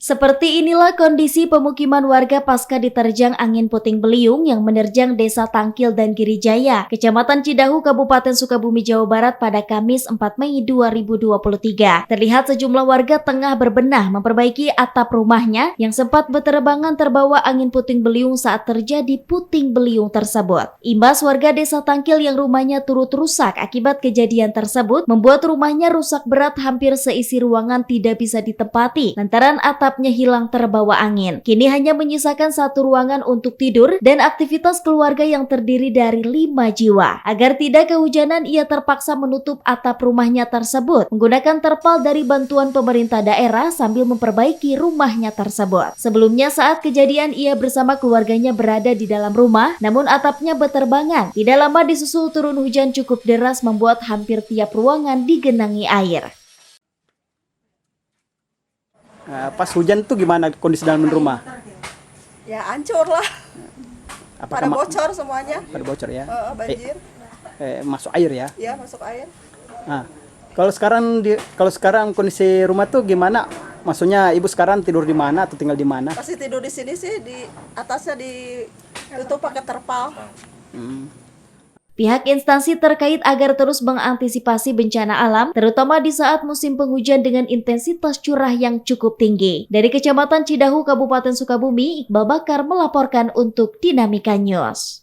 Seperti inilah kondisi pemukiman warga pasca diterjang angin puting beliung yang menerjang Desa Tangkil dan Girijaya, Kecamatan Cidahu, Kabupaten Sukabumi, Jawa Barat pada Kamis 4 Mei 2023. Terlihat sejumlah warga tengah berbenah memperbaiki atap rumahnya yang sempat berterbangan terbawa angin puting beliung saat terjadi puting beliung tersebut. Imbas warga Desa Tangkil yang rumahnya turut rusak akibat kejadian tersebut membuat rumahnya rusak berat, hampir seisi ruangan tidak bisa ditempati lantaran atapnya hilang terbawa angin. Kini hanya menyisakan satu ruangan untuk tidur dan aktivitas keluarga yang terdiri dari 5 jiwa. Agar tidak kehujanan, ia terpaksa menutup atap rumahnya tersebut menggunakan terpal dari bantuan pemerintah daerah sambil memperbaiki rumahnya tersebut. Sebelumnya saat kejadian ia bersama keluarganya berada di dalam rumah, namun atapnya berterbangan. Tidak lama disusul turun hujan cukup deras membuat hampir tiap ruangan digenangi air. Pas hujan tuh gimana kondisi dalam rumah? Ya hancur lah. Apakah Pada bocor semuanya. Pada bocor ya? Banjir. Masuk air ya? Ya masuk air. Nah, kalau sekarang kondisi rumah tuh gimana? Maksudnya ibu sekarang tidur di mana atau tinggal di mana? Pasti tidur di sini sih, di atasnya ditutup pakai terpal. Pihak instansi terkait agar terus mengantisipasi bencana alam, terutama di saat musim penghujan dengan intensitas curah yang cukup tinggi. Dari Kecamatan Cidahu, Kabupaten Sukabumi, Iqbal Bakar melaporkan untuk Dinamika News.